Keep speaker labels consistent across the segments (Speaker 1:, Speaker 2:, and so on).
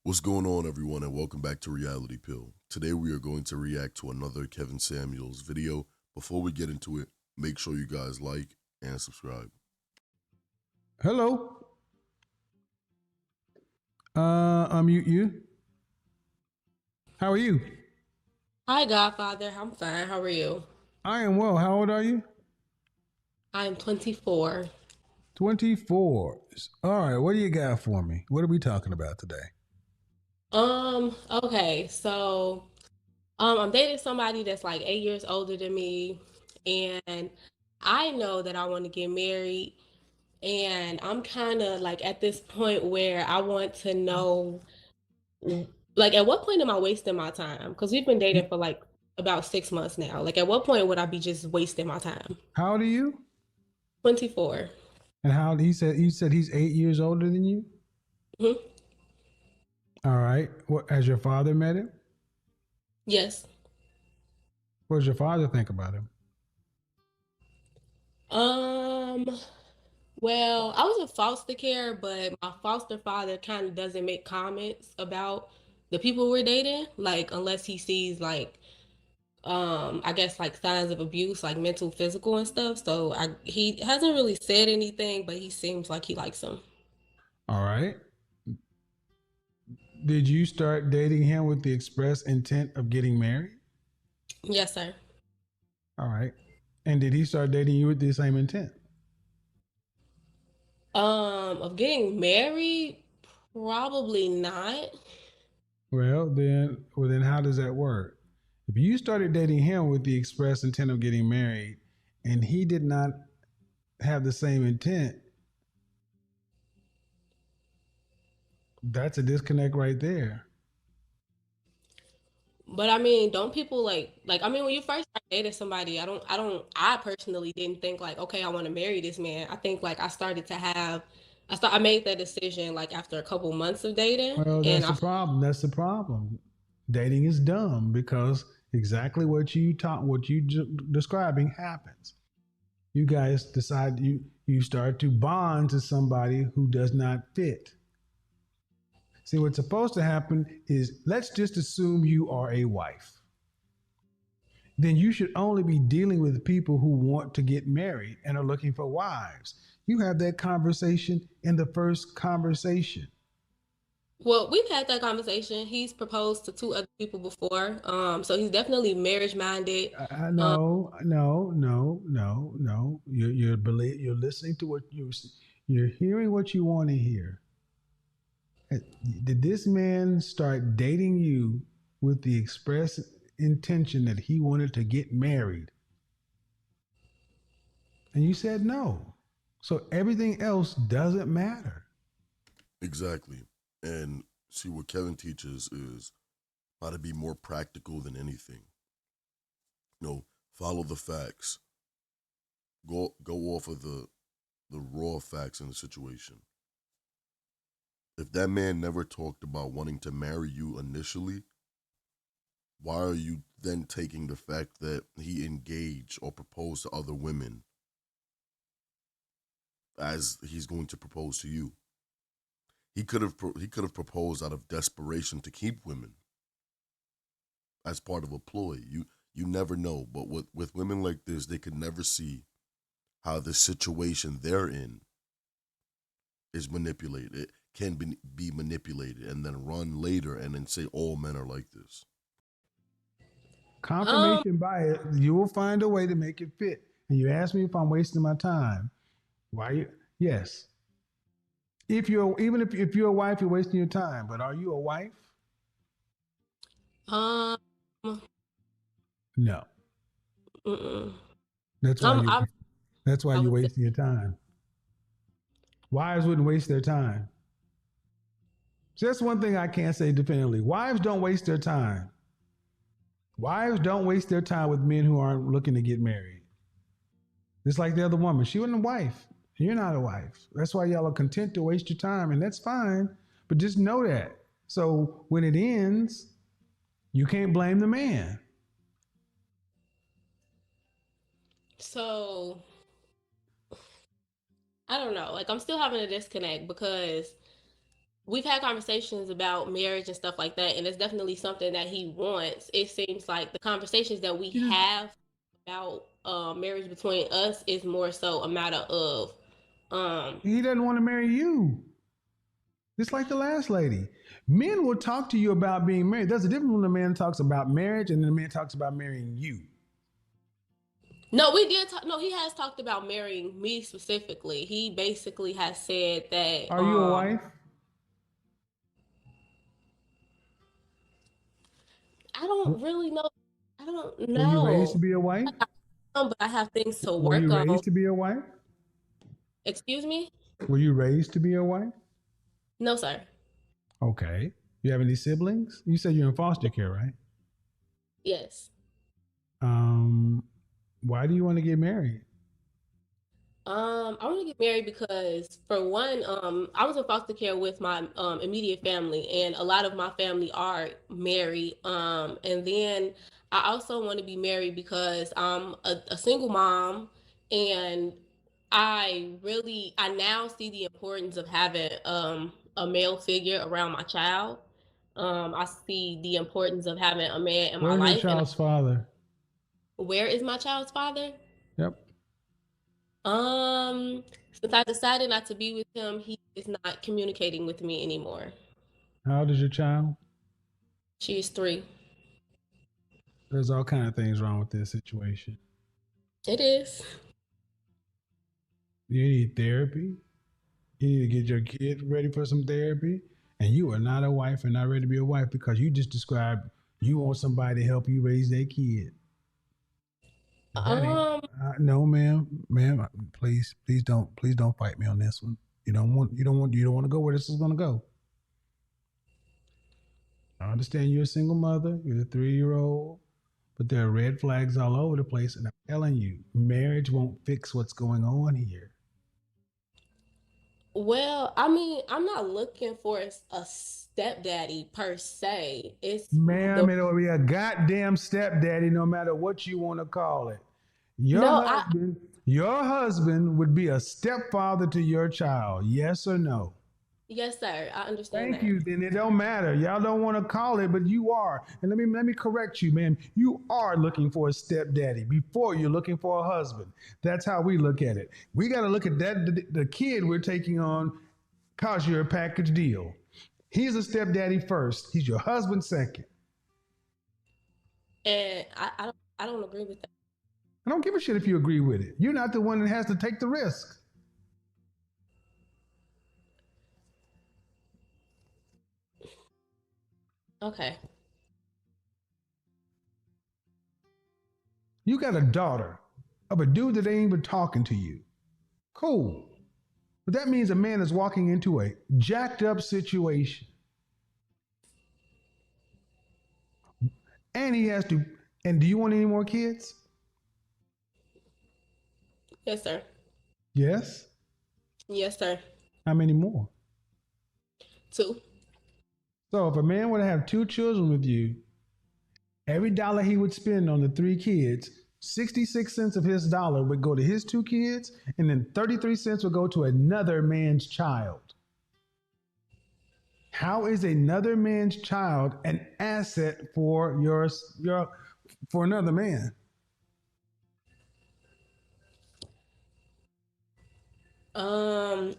Speaker 1: What's going on, everyone, and welcome back to Reality Pill. Today we are going to react to another Kevin Samuels video. Before we get into it, make sure you guys like and subscribe.
Speaker 2: Hello. Unmute you. How are you?
Speaker 3: Hi, Godfather. I'm fine. How are you?
Speaker 2: I am well. How old are you?
Speaker 3: I'm 24.
Speaker 2: 24. All right. What do you got for me? What are we talking about today?
Speaker 3: Okay, so I'm dating somebody that's like 8 years older than me, and I know that I want to get married, and I'm kind of like at this point where I want to know, like, at what point am I wasting my time? Because we've been dating for like about 6 months now. Like, at what point would I be just wasting my time?
Speaker 2: How old are you?
Speaker 3: 24.
Speaker 2: And how old he said he's 8 years older than you?
Speaker 3: Mhm.
Speaker 2: All right. What has your father met him?
Speaker 3: Yes.
Speaker 2: What does your father think about him?
Speaker 3: Um, well, I was in foster care, but my foster father kind of doesn't make comments about the people we're dating, like unless he sees like I guess like signs of abuse, like mental, physical and stuff. So he hasn't really said anything, but he seems like he likes him.
Speaker 2: All right. Did you start dating him with the express intent of getting married?
Speaker 3: Yes, sir.
Speaker 2: All right. And did he start dating you with the same intent?
Speaker 3: Of getting married, probably not.
Speaker 2: Well then how does that work? If you started dating him with the express intent of getting married and he did not have the same intent, that's a disconnect right there.
Speaker 3: But I mean, don't people like I mean when you first start dating somebody, I personally didn't think like, okay, I want to marry this man. I think like I made that decision like after a couple months of dating
Speaker 2: Well,
Speaker 3: and
Speaker 2: that's the problem. That's the problem. Dating is dumb because exactly what you describing happens. You guys decide you start to bond to somebody who does not fit. See, what's supposed to happen is let's just assume you are a wife. Then you should only be dealing with people who want to get married and are looking for wives. You have that conversation in the first conversation.
Speaker 3: well, we've had that conversation. He's proposed to two other people before. So he's definitely marriage minded. Um
Speaker 2: No, no, no, no, no. You're listening to what you're hearing what you want to hear. Did this man start dating you with the express intention that he wanted to get married? And you said no. So everything else doesn't matter.
Speaker 1: Exactly. And see, what Kevin teaches is how to be more practical than anything. Follow the facts. Go off of the raw facts in the situation. If that man never talked about wanting to marry you initially, why are you then taking the fact that he engaged or proposed to other women as he's going to propose to you? He could have proposed out of desperation to keep women as part of a ploy. You never know, but with women like this, they could never see how the situation they're in is manipulated. It can be manipulated and then run later and then say all men are like this.
Speaker 3: um
Speaker 2: Confirmation bias, you will find a way to make it fit. And you ask me if I'm wasting my time. Why you yes. If you're a wife, you're wasting your time. But are you a wife?
Speaker 3: um
Speaker 2: No.
Speaker 3: mm-mm.
Speaker 2: That's why you
Speaker 3: I
Speaker 2: that's why
Speaker 3: I
Speaker 2: you're
Speaker 3: would say
Speaker 2: wasting your time. Wives wouldn't waste their time. Just one thing I can't say definitively. Wives don't waste their time. Wives don't waste their time with men who aren't looking to get married. Just like the other woman. She wasn't a wife. You're not a wife. That's why y'all are content to waste your time, and that's fine. But just know that. So when it ends, you can't blame the man.
Speaker 3: so I don't know. Like I'm still having a disconnect because we've had conversations about marriage and stuff like that, and it's definitely something that he wants. It seems like the conversations that we
Speaker 2: He just
Speaker 3: have about marriage between us is more so a matter of um
Speaker 2: he doesn't want to marry you. It's like the last lady. Men will talk to you about being married. There's a difference when a man talks about marriage and then a man talks about marrying you.
Speaker 3: no, we did talk. No, he has talked about marrying me specifically. He basically has said that
Speaker 2: Are you a wife?
Speaker 3: I don't really know. I don't
Speaker 2: Were you raised to
Speaker 3: know.
Speaker 2: be a wife?
Speaker 3: But I have things to
Speaker 2: Were you
Speaker 3: work on.
Speaker 2: raised to be a wife?
Speaker 3: Excuse me?
Speaker 2: Were you raised to be a wife?
Speaker 3: No, sir.
Speaker 2: Okay. You have any siblings? You said you're in foster care, right?
Speaker 3: Yes.
Speaker 2: Um, why do you want to get married?
Speaker 3: I want to get married because, for one, I was in foster care with my immediate family, and a lot of my family are married. And then I also want to be married because I'm a single mom, and I now see the importance of having a male figure around my child. I see the importance of having a man in my
Speaker 2: Where's your
Speaker 3: life, and
Speaker 2: child's father?
Speaker 3: where is my child's father?
Speaker 2: Yep.
Speaker 3: Um, since I decided not to be with him, he is not communicating with me anymore.
Speaker 2: How old is your child?
Speaker 3: She is 3.
Speaker 2: There's all kind of things wrong with this situation.
Speaker 3: It is.
Speaker 2: You need therapy. You need to get your kid ready for some therapy. And you are not a wife and not ready to be a wife because you just described you want somebody to help you raise their kid. That ain't
Speaker 3: Um,
Speaker 2: no, ma'am. Please don't fight me on this one. You don't want to go where this is going to go. I understand you're a single mother. You're a 3-year-old, but there are red flags all over the place. And I'm telling you, marriage won't fix what's going on here.
Speaker 3: well, I mean, I'm not looking for a stepdaddy per se. It's the
Speaker 2: Ma'am, it'll be a goddamn stepdaddy no matter what you want to call it. Your
Speaker 3: no,
Speaker 2: husband, your husband would be a stepfather to your child. Yes or no?
Speaker 3: yes, sir. I understand
Speaker 2: Thank
Speaker 3: that.
Speaker 2: you. Then it don't matter. Y'all don't want to call it, but you are. And let me correct you, man. You are looking for a stepdaddy before you're looking for a husband. That's how we look at it. We got to look at that the kid we're taking on cause you're a package deal. He's a stepdaddy first. He's your husband second.
Speaker 3: And I don't agree with that.
Speaker 2: I don't give a shit if you agree with it. You're not the one that has to take the risk.
Speaker 3: Okay.
Speaker 2: You got a daughter of a dude that ain't even talking to you. Cool. But that means a man is walking into a jacked up situation. And he has to. And do you want any more kids?
Speaker 3: Yes, sir.
Speaker 2: Yes.
Speaker 3: Yes, sir.
Speaker 2: How many more?
Speaker 3: 2.
Speaker 2: So if a man were to have 2 children with you, every dollar he would spend on the 3 kids, 66 cents of his dollar would go to his 2 kids, and then 33 cents would go to another man's child. How is another man's child an asset for your for another man?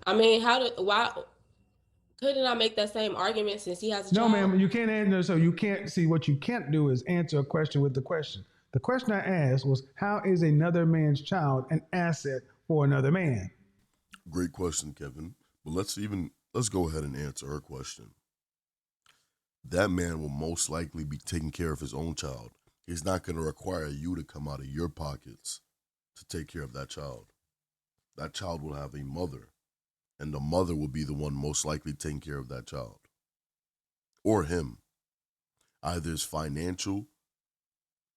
Speaker 3: I mean, why couldn't I make that same argument since he has a
Speaker 2: No,
Speaker 3: child?
Speaker 2: ma'am, you can't answer. So you can't see what you can't do is answer a question with the question. The question I asked was, how is another man's child an asset for another man?
Speaker 1: Great question, Kevin. But let's go ahead and answer her question. That man will most likely be taking care of his own child. He's not going to require you to come out of your pockets to take care of that child. That child will have a mother, and the mother will be the one most likely taking care of that child or him. Either it's financial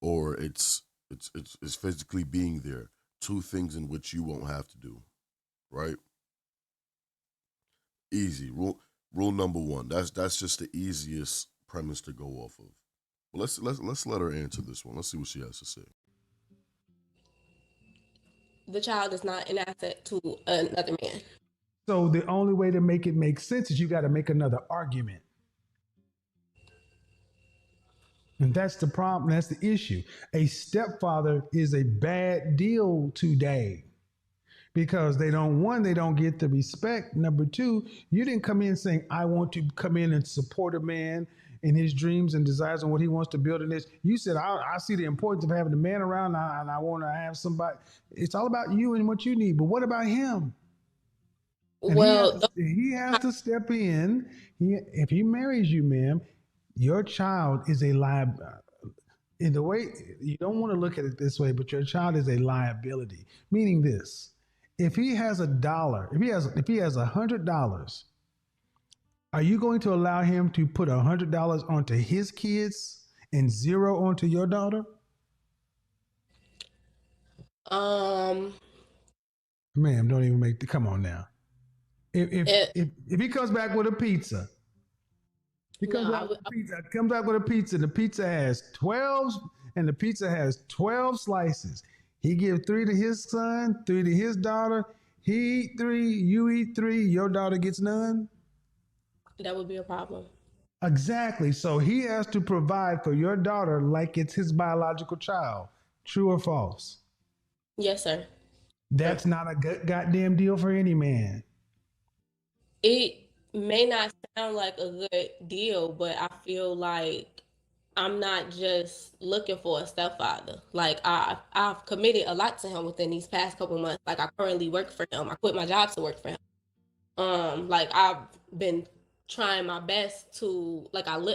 Speaker 1: or it's physically being there. Two things in which you won't have to do, right? Easy. Rule number one. That's just the easiest premise to go off of. But let's let her answer this one. Let's see what she has to say.
Speaker 3: The child is not an asset to another man.
Speaker 2: So the only way to make it make sense is you got to make another argument. And that's the problem. That's the issue. A stepfather is a bad deal today because they don't get the respect. Number two, you didn't come in saying, I want to come in and support a man in his dreams and desires and what he wants to build in this. You said, I see the importance of having a man around and I want to have somebody. It's all about you and what you need. But what about him? And
Speaker 3: Well,
Speaker 2: he has to step in. If he marries you, ma'am, your child is a liability. In the way you don't want to look at it this way, but your child is a liability. Meaning this: if he has $1, if he has $100, are you going to allow him to put $100 onto his kids and zero onto your daughter?
Speaker 3: um,
Speaker 2: Ma'am, don't even make the come on now. If if
Speaker 3: it,
Speaker 2: if, if he comes back with a pizza. He
Speaker 3: no,
Speaker 2: comes
Speaker 3: I
Speaker 2: out
Speaker 3: would.
Speaker 2: with a pizza. Comes out with a pizza. The pizza has 12, and the pizza has 12 slices. He gives 3 to his son, 3 to his daughter. He eat 3, you eat 3. Your daughter gets none.
Speaker 3: That would be a problem.
Speaker 2: Exactly. So he has to provide for your daughter like it's his biological child. True or false?
Speaker 3: Yes, sir.
Speaker 2: That's not a goddamn deal for any man.
Speaker 3: It may not sound like a good deal, but I feel like I'm not just looking for a stepfather. Like I've committed a lot to him within these past couple months. Like I currently work for him. I quit my job to work for him. Like I've been trying my best to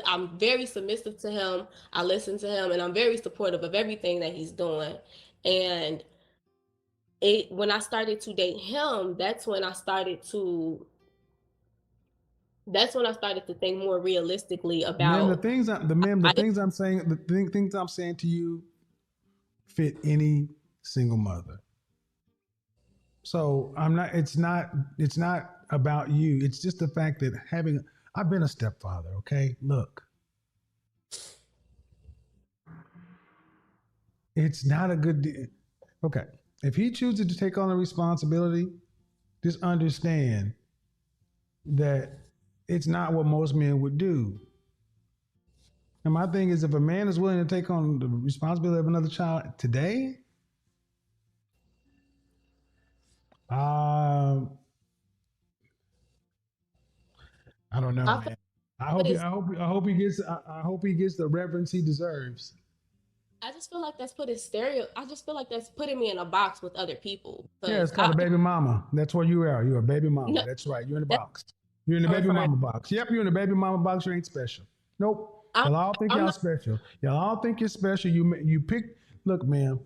Speaker 3: I'm very submissive to him. I listen to him and I'm very supportive of everything that he's doing. And it when I started to date him, that's when I started to think more realistically
Speaker 2: Ma'am,
Speaker 3: about
Speaker 2: the
Speaker 3: I
Speaker 2: things I'm saying, things I'm saying to you fit any single mother. So I'm not. It's not about you. It's just the fact that having. I've been a stepfather. Okay, look, it's not a good. Okay, if he chooses to take on the responsibility, just understand that it's not what most men would do. And my thing is, if a man is willing to take on the responsibility of another child today, uh, I don't know,
Speaker 3: I feel
Speaker 2: man.
Speaker 3: what is
Speaker 2: I hope he gets the reverence he deserves.
Speaker 3: I just feel like that's putting stereo. I just feel like that's putting me in a box with other people
Speaker 2: Yeah,
Speaker 3: because
Speaker 2: it's called a baby mama. That's where you are. You're a baby mama.
Speaker 3: no,
Speaker 2: That's right. You're in the
Speaker 3: that's
Speaker 2: box. You're in the
Speaker 3: not
Speaker 2: baby
Speaker 3: referring.
Speaker 2: mama box. Yep, you're in the baby mama box. You ain't special. Nope.
Speaker 3: I'm
Speaker 2: Y'all all think
Speaker 3: I'm
Speaker 2: y'all
Speaker 3: not.
Speaker 2: special. Y'all all think you're special. You pick. Look, man.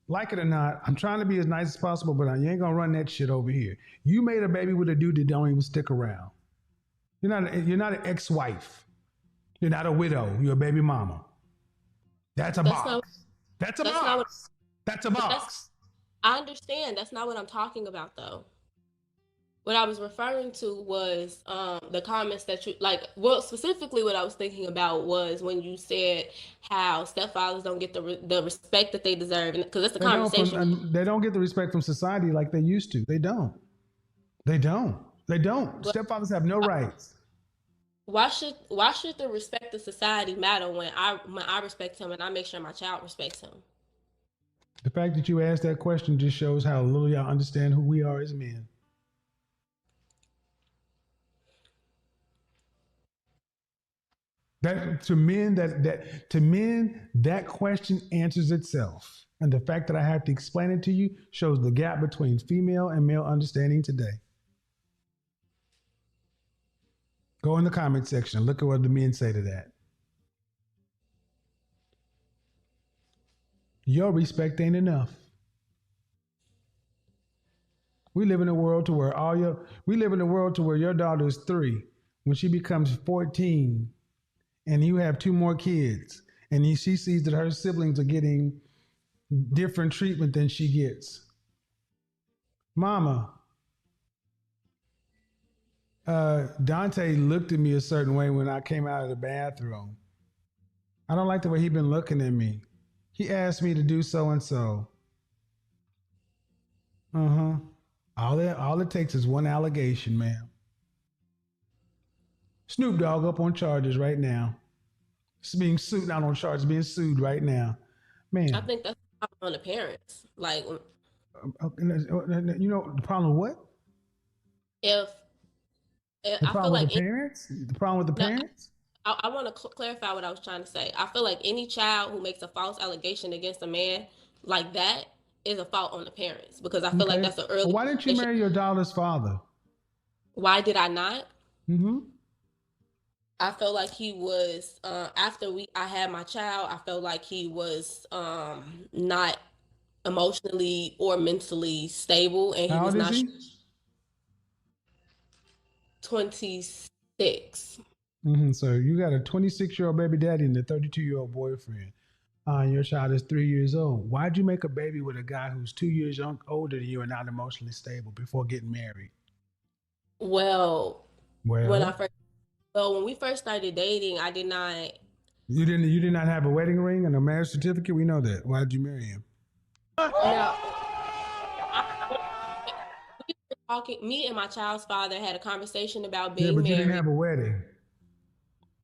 Speaker 2: Like it or not, I'm trying to be as nice as possible, but you ain't gonna run that shit over here. You made a baby with a dude that don't even stick around. You're not an ex-wife. You're not a widow. You're a baby mama. That's a
Speaker 3: That's not.
Speaker 2: box. That's a
Speaker 3: That's not what.
Speaker 2: box. That's a
Speaker 3: But that's.
Speaker 2: box.
Speaker 3: I understand. That's not what I'm talking about though. What I was referring to was the comments that you like. Well, specifically, what I was thinking about was when you said how stepfathers don't get the respect that they deserve, because that's the
Speaker 2: They don't
Speaker 3: conversation.
Speaker 2: they don't get the respect from society like they used to. They don't. They don't. They don't.
Speaker 3: But
Speaker 2: Stepfathers have no rights.
Speaker 3: why should the respect of society matter when I respect him and I make sure my child respects him?
Speaker 2: The fact that you asked that question just shows how little y'all understand who we are as men. To men that question answers itself. And the fact that I have to explain it to you shows the gap between female and male understanding today. Go in the comment section. Look at what the men say to that. Your respect ain't enough. We live in a world to where your daughter is 3. When she becomes 14 and you have 2 more kids and she sees that her siblings are getting different treatment than she gets. Mama, Dante looked at me a certain way when I came out of the bathroom. I don't like the way he been looking at me. He asked me to do so and so. Uh-huh. All it takes is one allegation, ma'am. Snoop Dogg up on charges right now. It's being sued, not on charges, being sued right now.
Speaker 3: I
Speaker 2: Ma'am,
Speaker 3: think that's on the parents. Like
Speaker 2: you know the problem with what?
Speaker 3: if, if
Speaker 2: The
Speaker 3: I feel
Speaker 2: problem with
Speaker 3: like
Speaker 2: the parents? The problem with the
Speaker 3: no,
Speaker 2: parents?
Speaker 3: I want to clarify what I was trying to say. I feel like any child who makes a false allegation against a man like that is a fault on the parents because I feel like
Speaker 2: Okay.
Speaker 3: that's an
Speaker 2: Well,
Speaker 3: early
Speaker 2: why didn't you
Speaker 3: relationship.
Speaker 2: marry your daughter's father?
Speaker 3: Why did I not?
Speaker 2: Mm-hmm.
Speaker 3: I felt like he was after I had my child. I felt like he was not emotionally or mentally stable, and he
Speaker 2: How
Speaker 3: was
Speaker 2: old is
Speaker 3: not
Speaker 2: he?
Speaker 3: 26.
Speaker 2: So you got a 26-year-old baby daddy and a 32-year-old boyfriend. Your child is 3 years old. Why'd you make a baby with a guy who's 2 years older than you and not emotionally stable before getting married?
Speaker 3: Well, when I
Speaker 2: Well,
Speaker 3: first when we first started dating, I did not.
Speaker 2: you did not have a wedding ring and a marriage certificate. We know that. Why did you marry him?
Speaker 3: No, I, we were talking. Me and my child's father had a conversation about
Speaker 2: Yeah,
Speaker 3: being
Speaker 2: but you didn't
Speaker 3: married.
Speaker 2: have a wedding.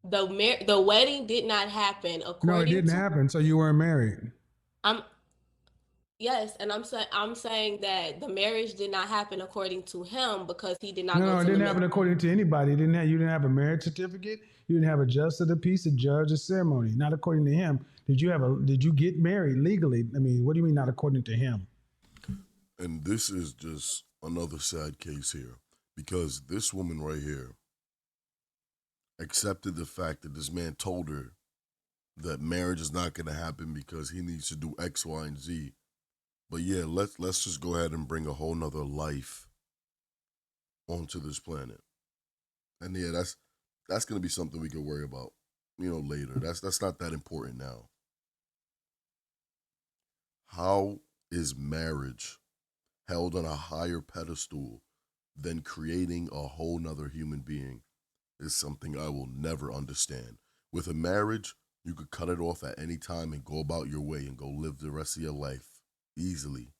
Speaker 3: The wedding did not happen
Speaker 2: No, it
Speaker 3: according
Speaker 2: didn't
Speaker 3: to.
Speaker 2: happen. So you weren't married.
Speaker 3: I'm Yes, and I'm saying that the marriage did not happen according to him because he did not
Speaker 2: No,
Speaker 3: go
Speaker 2: no, it
Speaker 3: to the
Speaker 2: didn't
Speaker 3: men.
Speaker 2: happen according to anybody. You didn't have a marriage certificate. You didn't have a justice of the peace, a judge, a ceremony. Not according to him. Did you get married legally? I mean, what do you mean not according to him?
Speaker 1: And this is just another sad case here because this woman right here accepted the fact that this man told her that marriage is not going to happen because he needs to do X, Y, and Z. But yeah, let's just go ahead and bring a whole nother life onto this planet. And yeah, that's going to be something we can worry about, later. That's not that important now. How is marriage held on a higher pedestal than creating a whole nother human being is something I will never understand. With a marriage, you could cut it off at any time and go about your way and go live the rest of your life easily.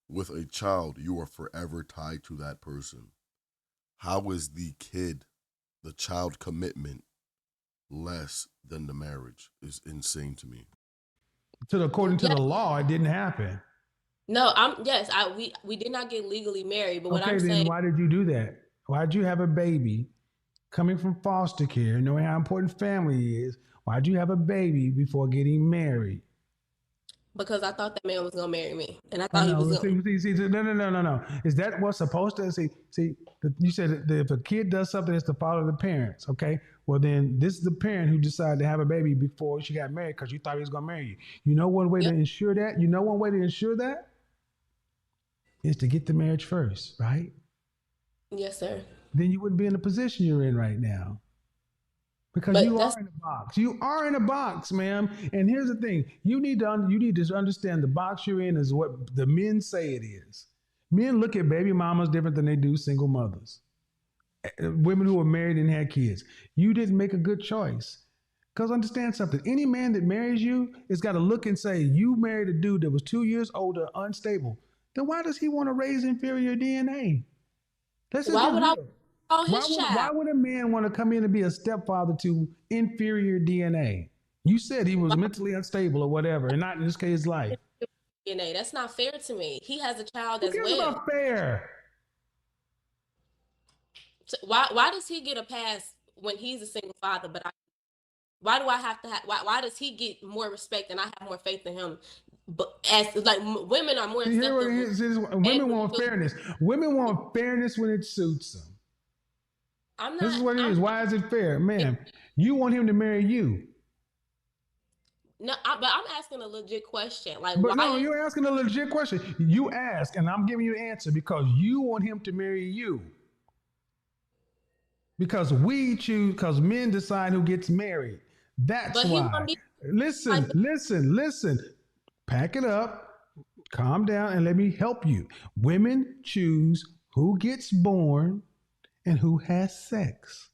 Speaker 1: With a child, you are forever tied to that person. How is the child commitment, less than the marriage? Is insane to me.
Speaker 2: According to
Speaker 3: Yeah,
Speaker 2: the law, it didn't happen.
Speaker 3: no, we did not get legally married, but what
Speaker 2: Okay,
Speaker 3: I'm
Speaker 2: then
Speaker 3: saying,
Speaker 2: why did you do that? Why did you have a baby coming from foster care, knowing how important family is? Why did you have a baby before getting married?
Speaker 3: because I thought that man was gonna marry me, and I
Speaker 2: I
Speaker 3: thought he was
Speaker 2: know.
Speaker 3: gonna.
Speaker 2: No. Is that what's supposed to see? You said that if a kid does something, it's to follow the parents. Okay. Well, then this is the parent who decided to have a baby before she got married because you thought he was going to marry you. You know one way to
Speaker 3: Yep.
Speaker 2: ensure that. You know one way to ensure that is to get the marriage first, right?
Speaker 3: Yes, sir.
Speaker 2: Then you wouldn't be in the position you're in right now. Because
Speaker 3: But
Speaker 2: you
Speaker 3: that's
Speaker 2: are in a box. You are in a box, ma'am. And here's the thing: you need to understand the box you're in is what the men say it is. Men look at baby mamas different than they do single mothers, women who are married and had kids. You didn't make a good choice. Because understand something: any man that marries you has got to look and say, "You married a dude that was 2 years older, unstable. Then why does he want to raise inferior DNA? Let's just
Speaker 3: why
Speaker 2: get
Speaker 3: would I
Speaker 2: real.
Speaker 3: call
Speaker 2: Why
Speaker 3: his
Speaker 2: would why
Speaker 3: child?
Speaker 2: would a man want to come in and be a stepfather to inferior DNA? You said he was
Speaker 3: Why
Speaker 2: mentally unstable or whatever, and not in this case life.
Speaker 3: DNA? That's not fair to me. He has a child
Speaker 2: Who
Speaker 3: as
Speaker 2: cares
Speaker 3: well.
Speaker 2: about fair?
Speaker 3: So why does he get a pass when he's a single father? But why do I have to? Why does he get more respect and I have more faith in him? But as like women are more
Speaker 2: See, here,
Speaker 3: acceptable. And
Speaker 2: women want fairness. Women want fairness when it suits them.
Speaker 3: I'm
Speaker 2: This is
Speaker 3: not.
Speaker 2: what it is. Why is it fair, ma'am? You want him to marry you,
Speaker 3: No, but I'm asking a legit question. Like,
Speaker 2: but
Speaker 3: why
Speaker 2: no,
Speaker 3: is
Speaker 2: you're asking a legit question. You ask, and I'm giving you the answer because you want him to marry you. Because we choose, because men decide who gets married. That's
Speaker 3: but he
Speaker 2: why.
Speaker 3: want me like
Speaker 2: Listen. Pack it up, calm down, and let me help you. Women choose who gets born and who has sex.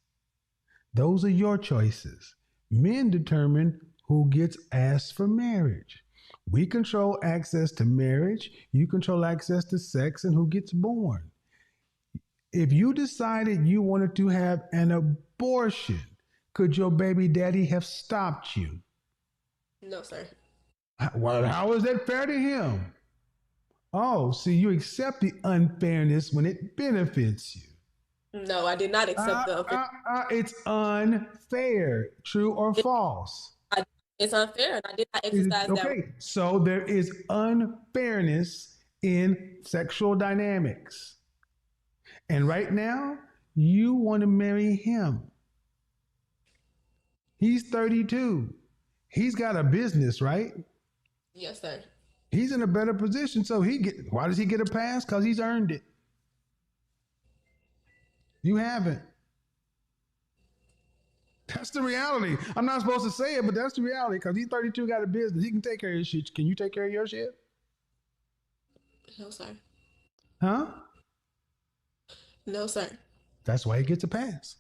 Speaker 2: Those are your choices. Men determine who gets asked for marriage. We control access to marriage. You control access to sex and who gets born. If you decided you wanted to have an abortion, could your baby daddy have stopped you?
Speaker 3: No, sir.
Speaker 2: Well, how is that fair to him? Oh, see, you accept the unfairness when it benefits you.
Speaker 3: No, I did not accept the unfair.
Speaker 2: It's unfair. True or false?
Speaker 3: It's unfair, and I did not exercise that.
Speaker 2: Okay, so there is unfairness in sexual dynamics. And right now, you want to marry him. He's 32. He's got a business, right?
Speaker 3: Yes, sir.
Speaker 2: He's in a better position. So why does he get a pass? Because he's earned it. You haven't. That's the reality. I'm not supposed to say it, but that's the reality. Because he's 32, got a business. He can take care of his shit. Can you take care of your shit?
Speaker 3: No, sir.
Speaker 2: Huh?
Speaker 3: No, sir.
Speaker 2: That's why he gets a pass.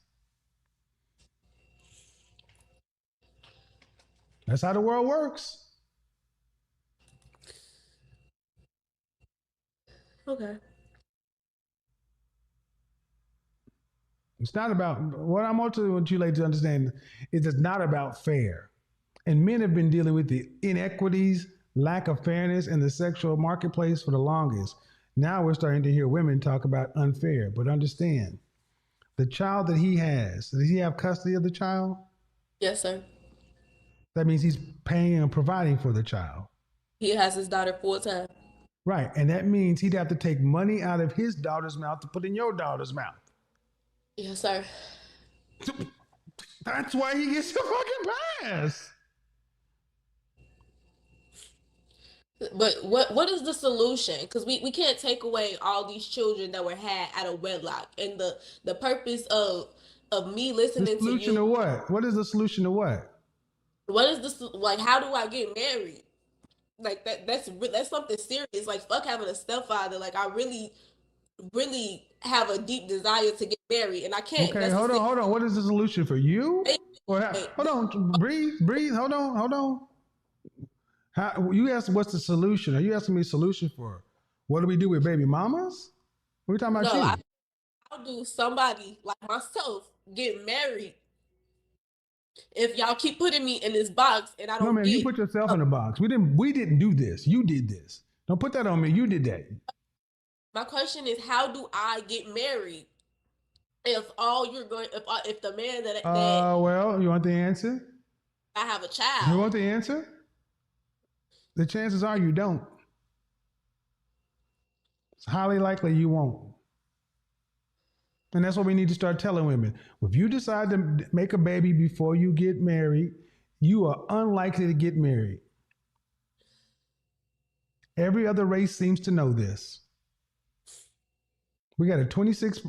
Speaker 2: That's how the world works.
Speaker 3: Okay.
Speaker 2: It's not about what I want you ladies to understand is it's not about fair. And men have been dealing with the inequities, lack of fairness in the sexual marketplace for the longest. Now we're starting to hear women talk about unfair. But understand, the child that he has, does he have custody of the child?
Speaker 3: Yes, sir.
Speaker 2: That means he's paying and providing for the child.
Speaker 3: He has his daughter full time.
Speaker 2: Right. And that means he'd have to take money out of his daughter's mouth to put in your daughter's mouth.
Speaker 3: Yes, sir.
Speaker 2: That's why he gets a fucking pass.
Speaker 3: But what is the solution? Because we can't take away all these children that were had out of wedlock. And the purpose of me listening to you.
Speaker 2: The solution to what? What is the solution to what?
Speaker 3: What is this like? How do I get married? Like that's something serious. Like fuck having a stepfather. Like I really have a deep desire to get married, and I can't.
Speaker 2: Okay, hold on. What is the solution for you? Hold on, breathe. Hold on. You asked what's the solution? Are you asking me a solution for what do we do with baby mamas? What are we talking about?
Speaker 3: No, how do somebody like myself get married if y'all keep putting me in this box and I don't?
Speaker 2: No, man, you put yourself in a box. We didn't do this. You did this. Don't put that on me. You did that.
Speaker 3: My question is, how do I get married if the man that
Speaker 2: well, you want the answer?
Speaker 3: I have a child.
Speaker 2: You want the answer? The chances are you don't. It's highly likely you won't. And that's what we need to start telling women. If you decide to make a baby before you get married, you are unlikely to get married. Every other race seems to know this. We got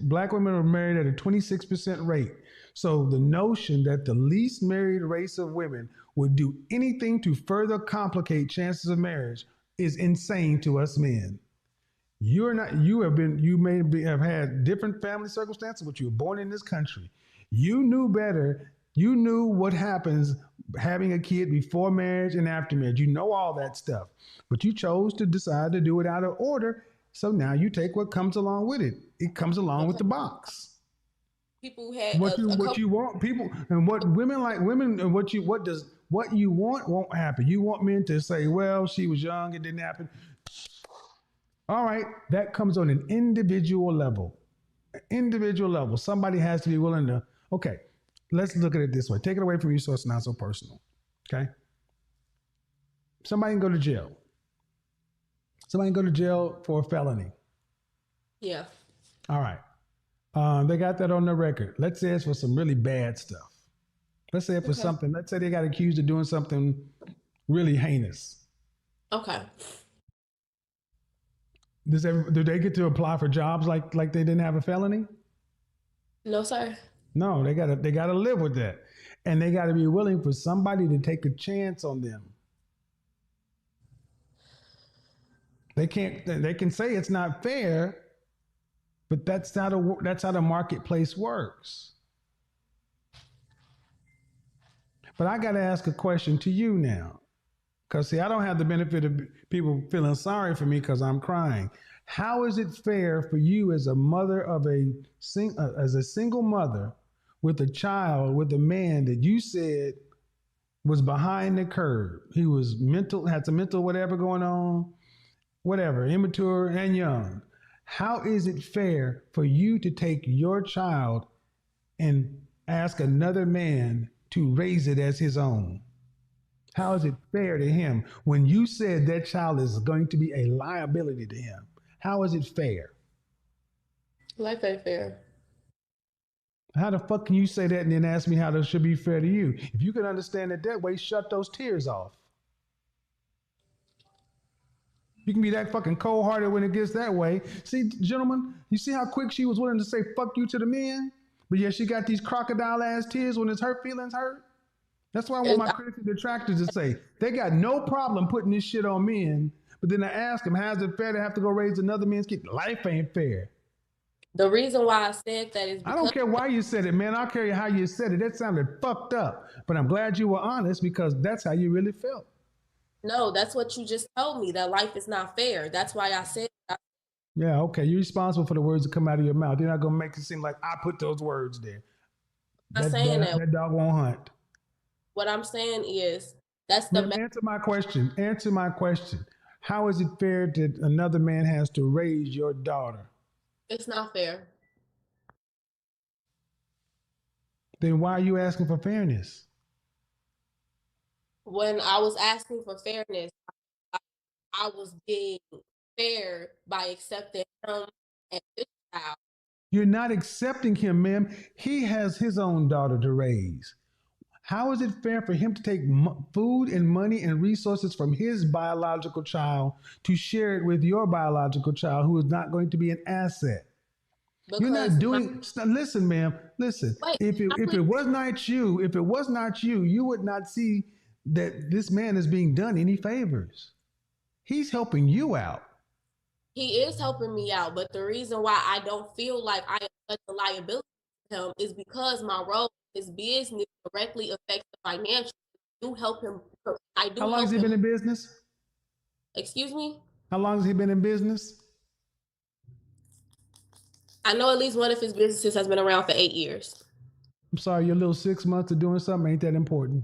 Speaker 2: black women are married at a 26% rate. So the notion that the least married race of women would do anything to further complicate chances of marriage is insane to us men. You may have had different family circumstances, but you were born in this country. You knew better. You knew what happens having a kid before marriage and after marriage. You know all that stuff, but you chose to decide to do it out of order. So now you take what comes along with it. It comes along with the box.
Speaker 3: People had
Speaker 2: what you want, people, and what women like women, and what you want won't happen. You want men to say, "Well, she was young, it didn't happen." All right, that comes on an individual level. Somebody has to be willing to. Okay, let's look at it this way. Take it away from you, so it's not so personal. Okay, somebody can go to jail. Somebody can go to jail for a felony.
Speaker 3: Yeah.
Speaker 2: All right. They got that on the record. Let's say it's for some really bad stuff. Let's say it for something. Let's say they got accused of doing something really heinous.
Speaker 3: Okay.
Speaker 2: Do they get to apply for jobs like they didn't have a felony?
Speaker 3: No, sir.
Speaker 2: No, they gotta live with that, and they got to be willing for somebody to take a chance on them. They can say it's not fair, but that's how the marketplace works. But I got to ask a question to you now, Because, see, I don't have the benefit of people feeling sorry for me because I'm crying. How is it fair for you as a mother of as a single mother with a child, with a man that you said was behind the curve? He was mental, had some mental whatever going on, whatever, immature and young. How is it fair for you to take your child and ask another man to raise it as his own? How is it fair to him when you said that child is going to be a liability to him? How is it fair?
Speaker 3: Life ain't fair.
Speaker 2: How the fuck can you say that and then ask me how that should be fair to you? If you can understand it that way, shut those tears off. You can be that fucking cold hearted when it gets that way. See, gentlemen, you see how quick she was willing to say fuck you to the men? But yet she got these crocodile ass tears when it's her feelings hurt? That's why I want
Speaker 3: It's,
Speaker 2: my critics and detractors to say they got no problem putting this shit on men. But then I ask them, how's it fair to have to go raise another man's kid? Life ain't fair.
Speaker 3: the reason why I said that is
Speaker 2: I don't
Speaker 3: because
Speaker 2: care why you said it, man. I don't care how you said it. That sounded fucked up. But I'm glad you were honest because that's how you really felt.
Speaker 3: no, that's what you just told me, that life is not fair. That's why I said that.
Speaker 2: Yeah, okay. You're responsible for the words that come out of your mouth. You're not gonna make it seem like I put those words there.
Speaker 3: I'm not saying that.
Speaker 2: That dog won't hunt.
Speaker 3: What I'm saying is that's the
Speaker 2: Man, answer my question. Answer my question. How is it fair that another man has to raise your daughter?
Speaker 3: it's not fair.
Speaker 2: Then why are you asking for fairness?
Speaker 3: When I was asking for fairness, I was being fair by accepting him and this child.
Speaker 2: You're not accepting him, ma'am. He has his own daughter to raise. How is it fair for him to take food and money and resources from his biological child to share it with your biological child who is not going to be an asset? You're
Speaker 3: Because
Speaker 2: not doing. Listen, ma'am. Listen.
Speaker 3: wait,
Speaker 2: If it was not you, you would not see that this man is being done any favors. He's helping you out.
Speaker 3: he is helping me out, but the reason why I don't feel like I am such a liability to him is because my role in his business directly affects the financial. I do help him. I do
Speaker 2: How long
Speaker 3: help
Speaker 2: has he
Speaker 3: him.
Speaker 2: been in business?
Speaker 3: Excuse me?
Speaker 2: How long has he been in business?
Speaker 3: I know at least one of his businesses has been around for 8 years.
Speaker 2: I'm sorry, your little 6 months of doing something ain't that important.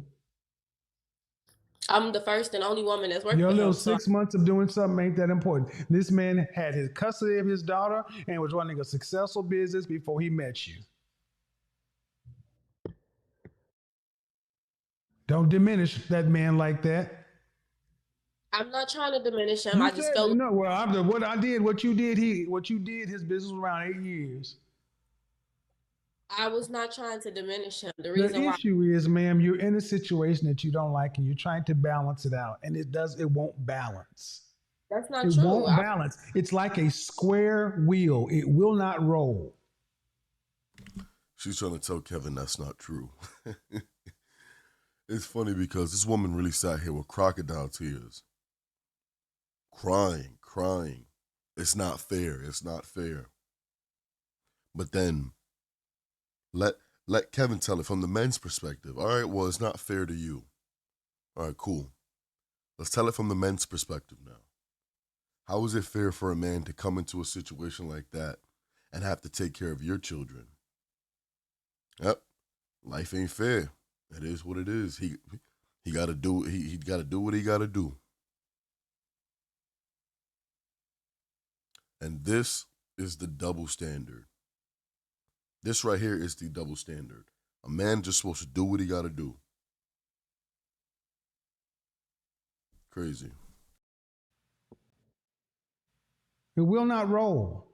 Speaker 3: I'm the first and only woman that's worked
Speaker 2: Your
Speaker 3: for
Speaker 2: little
Speaker 3: him.
Speaker 2: 6 months of doing something ain't that important. This man had his custody of his daughter and was running a successful business before he met you. Don't diminish that man like that.
Speaker 3: I'm not trying to diminish him.
Speaker 2: You
Speaker 3: I just
Speaker 2: said
Speaker 3: felt
Speaker 2: no. Well, what you did. His business was around 8 years.
Speaker 3: I was not trying to diminish him. The
Speaker 2: The
Speaker 3: reason why
Speaker 2: issue is, ma'am, you're in a situation that you don't like, and you're trying to balance it out, and it won't balance.
Speaker 3: that's not
Speaker 2: It
Speaker 3: true.
Speaker 2: won't balance. It's like a square wheel. It will not roll.
Speaker 1: She's trying to tell Kevin that's not true. It's funny because this woman really sat here with crocodile tears. Crying. It's not fair. It's not fair. But then let Kevin tell it from the men's perspective. All right, well, it's not fair to you. All right, cool. Let's tell it from the men's perspective now. How is it fair for a man to come into a situation like that and have to take care of your children? Yep, life ain't fair. It is what it is. He got to do he got to do what he got to do. And this is the double standard. This right here is the double standard. A man just supposed to do what he got to do. Crazy.
Speaker 2: It will not roll.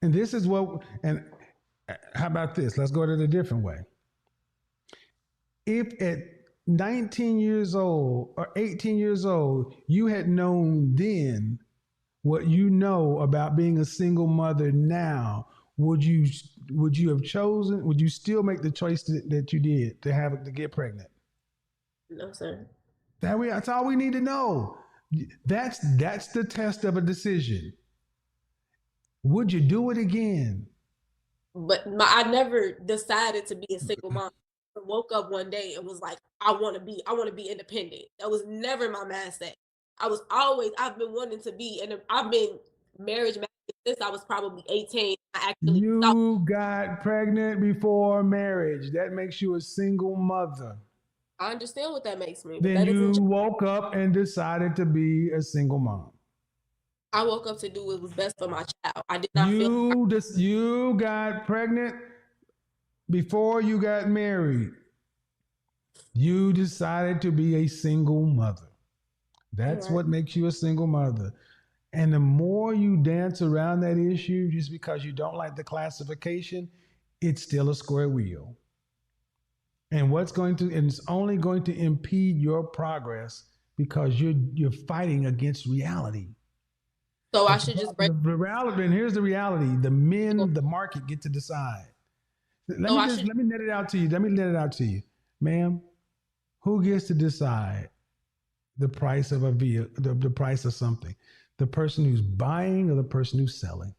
Speaker 2: And this is what, and how about this? Let's go to it a different way. If at 19 years old or 18 years old, you had known then what you know about being a single mother now, would you have chosen, would you still make the choice that you did to get pregnant?
Speaker 3: no, sir.
Speaker 2: That's all we need to know. That's the test of a decision. Would you do it again?
Speaker 3: But I never decided to be a single mom. I woke up one day and was like, I want to be independent. That was never my mindset. I've been wanting to be, and I've been marriage minded since I was probably 18. I actually thought,
Speaker 2: You got pregnant before marriage. That makes you a single mother.
Speaker 3: I understand what that makes me, but
Speaker 2: Then
Speaker 3: that doesn't.
Speaker 2: you woke up and decided to be a single mom.
Speaker 3: I woke up to do what was best for my child. I did not feel.
Speaker 2: You got pregnant before you got married. You decided to be a single mother.
Speaker 3: You're
Speaker 2: That's
Speaker 3: right.
Speaker 2: what makes you a single mother. And the more you dance around that issue just because you don't like the classification, it's still a square wheel. And it's only going to impede your progress because you're fighting against reality.
Speaker 3: So I
Speaker 2: The,
Speaker 3: should just break.
Speaker 2: the reality, and here's the reality: the market, get to decide.
Speaker 3: So I should.
Speaker 2: Let me net it out to you. Let me net it out to you, ma'am. Who gets to decide the price of a vehicle, the price of something? The person who's buying or the person who's selling?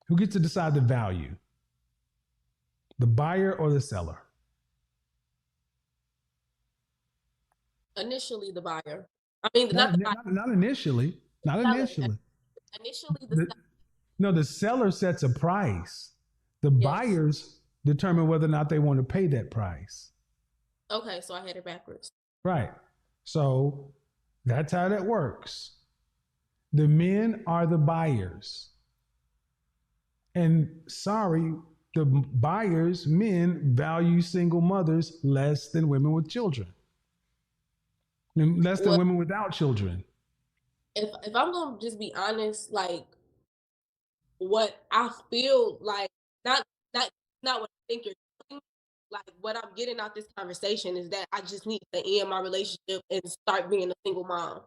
Speaker 2: Who gets to decide the value? The buyer or the seller?
Speaker 3: Initially the buyer. I mean,
Speaker 2: Not,
Speaker 3: not the buyer.
Speaker 2: not initially. Not
Speaker 3: Seller.
Speaker 2: initially.
Speaker 3: Initially the
Speaker 2: The, no, the seller sets a price. The
Speaker 3: yes.
Speaker 2: buyers determine whether or not they want to pay that price.
Speaker 3: Okay, so I had it backwards.
Speaker 2: Right. So that's how that works. The men are the buyers. And sorry, the buyers, men, value single mothers less than women with children, and less than
Speaker 3: Well,
Speaker 2: women without children.
Speaker 3: if I'm gonna just be honest, like what I feel like, not not not what I think you're doing. Like what I'm getting out this conversation is that I just need to end my relationship and start being a single mom.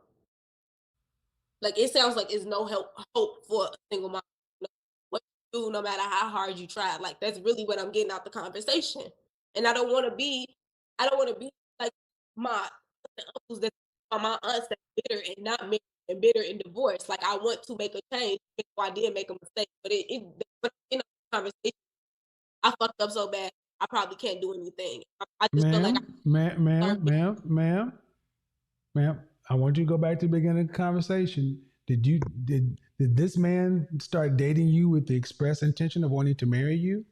Speaker 3: Like it sounds like it's no hope for a single mom. No, what you do, no matter how hard you try. Like that's really what I'm getting out the conversation. And I don't want to be like my uncles that my aunts that bitter and not married and bitter and divorced. Like I want to make a change. So I did make a mistake, but but in a conversation, I fucked up so bad. I probably can't do anything. I just feel like
Speaker 2: Ma'am, ma'am,
Speaker 3: I learned.
Speaker 2: ma'am, ma'am, ma'am, ma'am. I want you to go back to the beginning of the conversation. Did this man start dating you with the express intention of wanting to marry you?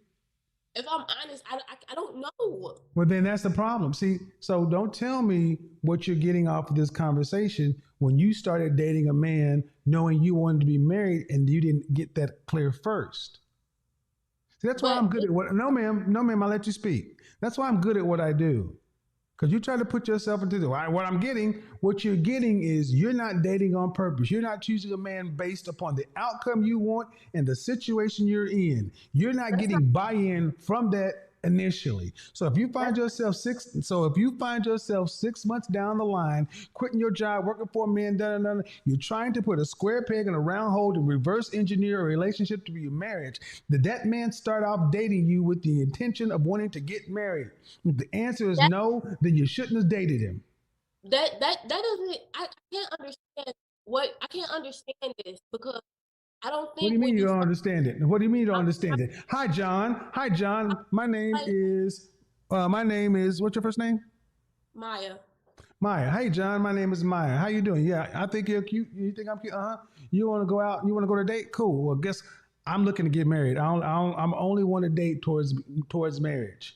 Speaker 3: If I'm honest, I don't know.
Speaker 2: Well, then that's the problem. See, so don't tell me what you're getting off of this conversation when you started dating a man knowing you wanted to be married and you didn't get that clear first. See, that's why
Speaker 3: But
Speaker 2: I'm good at what. No, ma'am. No, ma'am. I let you speak. That's why I'm good at what I do. Because you try to put yourself into the what you're getting is you're not dating on purpose. You're not choosing a man based upon the outcome you want and the situation you're in. You're not
Speaker 3: that's not
Speaker 2: getting buy-in from that initially.
Speaker 3: that's
Speaker 2: So if you find yourself 6 months down the line, quitting your job, working for a man, you're trying to put a square peg in a round hole to reverse engineer a relationship to be a marriage. Did that man start off dating you with the intention of wanting to get married? If the answer is
Speaker 3: that
Speaker 2: no, then you shouldn't have dated him.
Speaker 3: that doesn't. I can't understand I can't understand this because I don't
Speaker 2: What do
Speaker 3: think
Speaker 2: you mean
Speaker 3: when
Speaker 2: you
Speaker 3: you
Speaker 2: don't
Speaker 3: start,
Speaker 2: understand it? What do you mean you don't
Speaker 3: I'm,
Speaker 2: understand it? Hi, John. Hi,
Speaker 3: I'm
Speaker 2: John.
Speaker 3: like
Speaker 2: My name is, what's your first name?
Speaker 3: Maya.
Speaker 2: Maya. Hey, John. My name is Maya. How you doing? Yeah, I think you're cute. You think I'm cute? Uh huh. You want to go out? You want to go to a date? Cool. Well, guess I'm looking to get married. I'm only want to date towards marriage.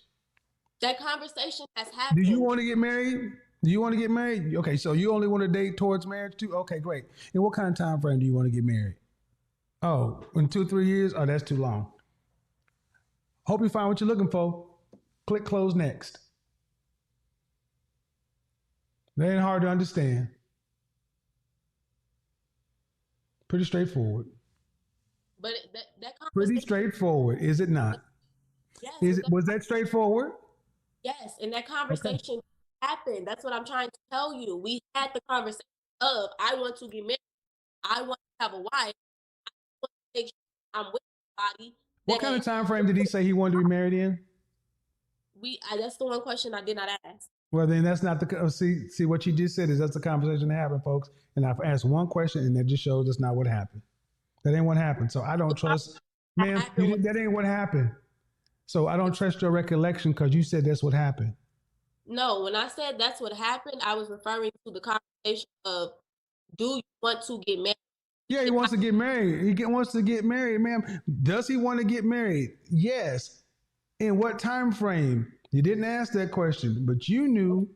Speaker 3: That conversation has
Speaker 2: Do you
Speaker 3: happened.
Speaker 2: want to get married? Do you want to get married? Okay, so you only want to date towards marriage too? Okay, great. And what kind of time frame do you want to get married? Oh, in 2, 3 years? Oh, that's too long. Hope you find what you're looking for. Click close next. That ain't hard to understand. Pretty straightforward.
Speaker 3: But that
Speaker 2: Pretty
Speaker 3: conversation,
Speaker 2: straightforward, is it not?
Speaker 3: yes,
Speaker 2: Is it was that straightforward?
Speaker 3: yes, and that
Speaker 2: Okay.
Speaker 3: conversation happened. That's what I'm trying to tell you. We had the conversation of I want to get married. I want to have a wife. I want to make sure I'm with somebody
Speaker 2: What kind
Speaker 3: that
Speaker 2: of time frame did he say he wanted to be married in?
Speaker 3: that's the one question I did not ask.
Speaker 2: Well, then that's not the see what you just said is that's the conversation that happened, folks. And I've asked one question, and that just shows that's not what happened. That ain't what happened. So I don't trust, ma'am. You
Speaker 3: happened.
Speaker 2: did, that ain't what happened. So I don't trust your recollection because you said that's what happened.
Speaker 3: No, when I said that's what happened, I was referring to the conversation of, do you want to get married?
Speaker 2: Yeah, he wants to get married. Wants to get married, ma'am. Does he want to get married? Yes. In what time frame? You didn't ask that question, but you knew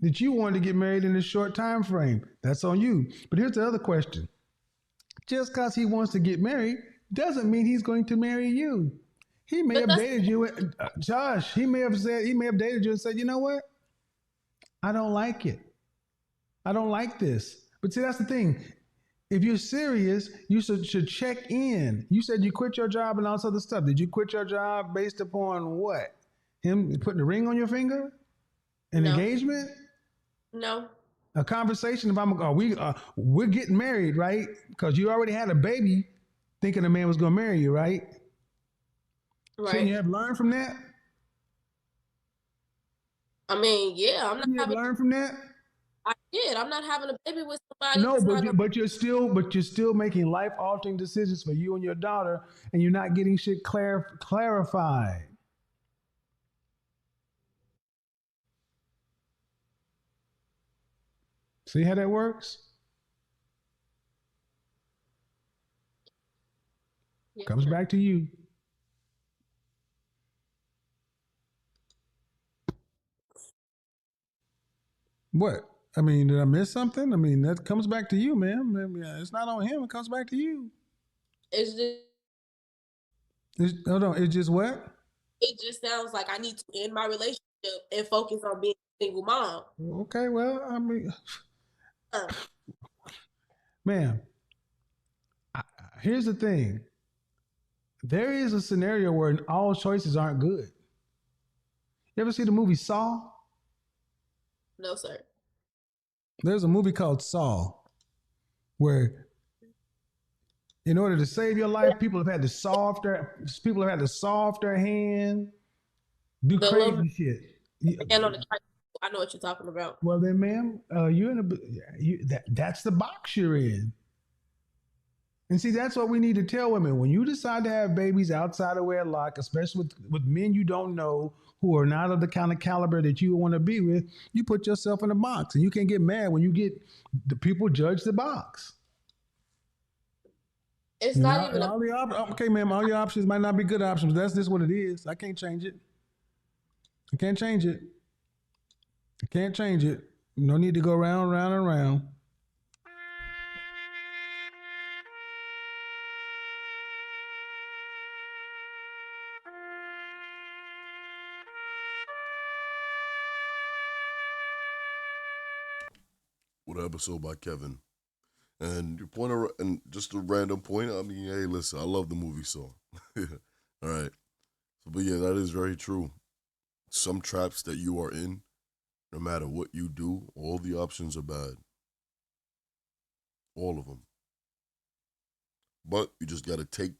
Speaker 2: that you wanted to get married in a short time frame. That's on you. But here's the other question. Just because he wants to get married doesn't mean he's going to marry you. He may
Speaker 3: But
Speaker 2: have
Speaker 3: that's
Speaker 2: dated you, Josh. He may have dated you and said, you know what? I don't like it. I don't like this. But see, that's the thing. If you're serious, you should check in. You said you quit your job and all this other stuff. Did you quit your job based upon what? Him putting a ring on your finger? An
Speaker 3: no,
Speaker 2: engagement?
Speaker 3: no,
Speaker 2: A conversation if we're getting married, right? Because you already had a baby thinking a man was gonna marry you, right? Shouldn't
Speaker 3: right.
Speaker 2: you have learned from that?
Speaker 3: I mean, yeah, I'm not
Speaker 2: Shouldn't you have
Speaker 3: having.
Speaker 2: learned from that?
Speaker 3: I did. I'm not having a baby with somebody
Speaker 2: No,
Speaker 3: that's not gonna.
Speaker 2: but you're still making life altering decisions for you and your daughter, and you're not getting shit clarified. See how that works?
Speaker 3: Yes,
Speaker 2: Comes
Speaker 3: sir.
Speaker 2: back to you. What? I mean, did I miss something? I mean, that comes back to you, man. I mean, it's not on him. It comes back to you.
Speaker 3: It's just.
Speaker 2: Hold on. It's just what?
Speaker 3: It just sounds like I need to end my relationship and focus on being a single mom.
Speaker 2: Okay. Well, I mean,
Speaker 3: Uh,
Speaker 2: man, here's the thing. There is a scenario where all choices aren't good. You ever see the movie Saw?
Speaker 3: no, sir.
Speaker 2: There's a movie called Saw where, in order to save your life, people have had to saw off their hand, do
Speaker 3: The little
Speaker 2: crazy shit.
Speaker 3: man on the track. I know what you're talking about.
Speaker 2: Well, then, ma'am, you're in that's the box you're in. And see, that's what we need to tell women. When you decide to have babies outside of wedlock, especially with men you don't know who are not of the kind of caliber that you want to be with, you put yourself in a box. And you can't get mad when you get the people judge the box.
Speaker 3: It's
Speaker 2: And
Speaker 3: not
Speaker 2: all,
Speaker 3: even
Speaker 2: and
Speaker 3: a.
Speaker 2: all the okay, ma'am, all your options might not be good options. That's just what it is. I can't change it. I can't change it. I can't change it. No need to go round, round, and round.
Speaker 1: What episode by Kevin? And your point, and just a random point. I mean, hey, listen, I love the movie Saw. All right, so, but yeah, that is very true. Some traps that you are in, no matter what you do, all the options are bad. All of them. But you just got to take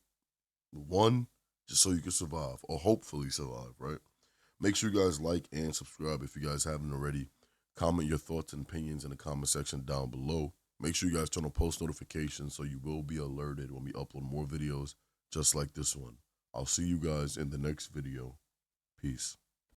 Speaker 1: one just so you can survive, or hopefully survive, right? Make sure you guys like and subscribe if you guys haven't already. Comment your thoughts and opinions in the comment section down below. Make sure you guys turn on post notifications so you will be alerted when we upload more videos just like this one. I'll see you guys in the next video. Peace.